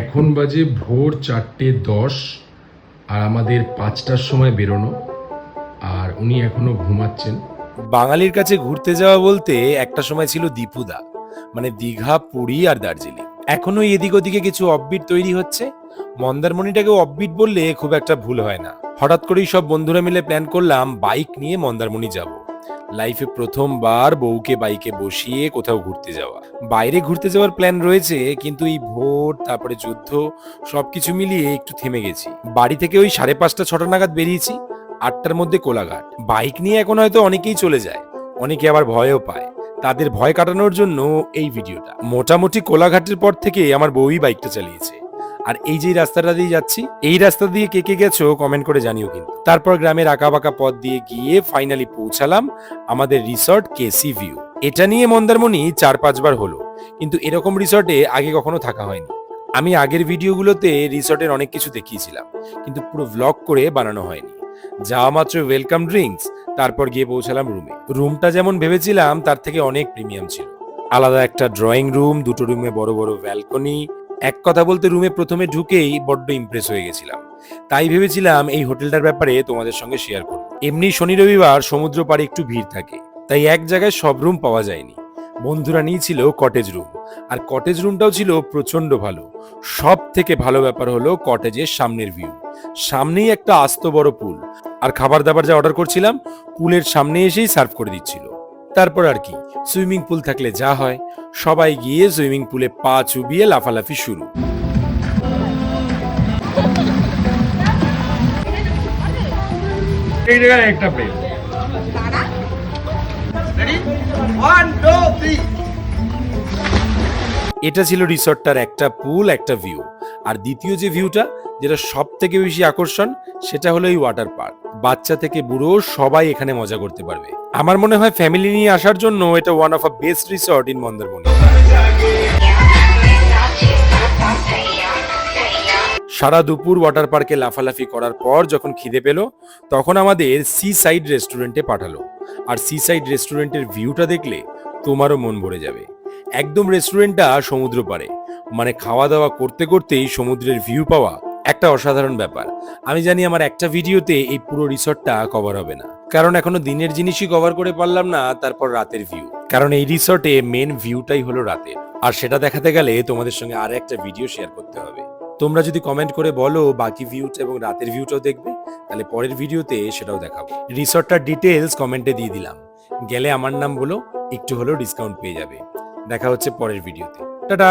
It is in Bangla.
এখন বাজে ভোর 4:10 আর আমাদের 5টার সময় বেরোনো, আর উনি এখনো ঘুমাচ্ছেন। বাঙালির কাছে ঘুরতে যাওয়া বলতে একটা সময় ছিল দীপুদা, মানে দীঘা, পুরী আর দার্জিলিং। এখনো এদিক ওদিকে কিছু অফবিট তৈরি হচ্ছে। মন্দারমণিটাকেও অফবিট বললে খুব একটা ভুল হয় না। হঠাৎ করেই সব বন্ধুরা মিলে প্ল্যান করলাম বাইক নিয়ে মন্দারমণি যাব। লাইফে প্রথমবার বউকে বাইকে বসিয়ে কোথাও ঘুরতে যাওয়া। বাইরে ঘুরতে যাওয়ার প্ল্যান রয়েছে, কিন্তু এই ভোট তারপরে যুদ্ধ সবকিছু মিলিয়ে একটু থেমে গেছি। বাড়ি থেকে ওই 5:30-6টা নাগাদ বেরিয়েছি। 8টার মধ্যে কোলাঘাট। বাইক নিয়ে এখন হয়তো অনেকেই চলে যায়, অনেকে আবার ভয়ও পায়। তাদের ভয় কাটানোর জন্য এই ভিডিওটা। মোটামুটি কোলাঘাটের পর থেকে আমার বউই বাইকটা চালিয়েছে। আর এই যে রাস্তাটা দিয়ে যাচ্ছি, এই রাস্তা দিয়ে কে কে গেছো কমেন্ট করে জানিও কিন্তু। তারপর গ্রামের আঁকা বাঁকা পথ দিয়ে গিয়ে ফাইনালি পৌঁছালাম আমাদের রিসর্ট কেসি ভিউ। এটা নিয়ে মন্দারমণি 4-5 বার হলো, কিন্তু এরকম রিসর্টে আগে কখনো থাকা হয়নি। আমি আগের ভিডিওগুলোতে রিসর্টের অনেক কিছু দেখিয়েছিলাম, কিন্তু পুরো ভ্লগ করে বানানো হয়নি। যাওয়া মাত্র ওয়েলকাম ড্রিঙ্কস, তারপর গিয়ে পৌঁছালাম রুমে। রুমটা যেমন ভেবেছিলাম তার থেকে অনেক প্রিমিয়াম ছিল। আলাদা একটা ড্রয়িং রুম, দুটো রুমে বড় বড় ব্যালকনি। এক কথা বলতে রুমে প্রথমে ঢুকেই বড্ড ইমপ্রেস হয়ে গেছিলাম। তাই ভেবেছিলাম এই হোটেলটার ব্যাপারে তোমাদের সঙ্গে শেয়ার করব। এমনি শনি রবিবার সমুদ্র পাড়ে একটু ভিড় থাকে, তাই এক জায়গায় সব রুম পাওয়া যায়নি। বন্ধুরা নিয়েছিল কটেজ রুম, আর কটেজ রুমটাও ছিল প্রচন্ড ভালো। সব থেকে ভালো ব্যাপার হলো কটেজের সামনের ভিউ। সামনেই একটা আস্ত বড় পুল, আর খাবার দাবার যা অর্ডার করছিলাম পুলের সামনে এসেই সার্ভ করে দিচ্ছিল। তারপর আর কি, সুইমিং পুল থাকলে যা হয়, সবাই গিয়ে সুইমিং পুলে পা চুবিয়ে লাফালাফি শুরু। এই জায়গায় একটা প্লেন। এটা ছিল রিসর্টটার একটা পুল, একটা ভিউ। আর দ্বিতীয় যে ভিউটা, যেটা সব থেকে বেশি আকর্ষণ, সেটা হলো এই ওয়াটার পার্ক। বাচ্চা থেকে বুড়ো সবাই এখানে মজা করতে পারবে। আমার মনে হয় ফ্যামিলি নিয়ে আসার জন্য এটা one of a best resort in Mandarmani. সারা দুপুর ওয়াটার পার্কে লাফালাফি করার পর যখন খিদে পেল, তখন আমাদের সি সাইড রেস্টুরেন্টে পাঠালো। আর সি সাইড রেস্টুরেন্টের ভিউটা দেখলে তোমারও মন ভরে যাবে। একদম রেস্টুরেন্টটা সমুদ্র পাড়ে, মানে খাওয়া দাওয়া করতে করতেই সমুদ্রের ভিউ পাওয়া একটা অসাধারণ ব্যাপার। আমি জানি আমার একটা ভিডিওতে এই পুরো রিসর্টটা কভার হবে না, কারণ এখনো দিনের জিনিসই কভার করে পারলাম না। তারপর রাতের ভিউ, কারণ এই রিসর্টে মেন ভিউটাই হলো রাতের, আর সেটা দেখাতে গেলে তোমাদের সঙ্গে আর একটা ভিডিও শেয়ার করতে হবে। তোমরা যদি কমেন্ট করে বলো বাকি ভিউটা এবং রাতের ভিউটাও দেখবে, তাহলে পরের ভিডিওতে সেটাও দেখাবো। রিসর্টটার ডিটেলস কমেন্টে দিয়ে দিলাম, গেলে আমার নাম বলো, একটু হলেও ডিসকাউন্ট পেয়ে যাবে। দেখা হচ্ছে পরের ভিডিওতে। টাটা।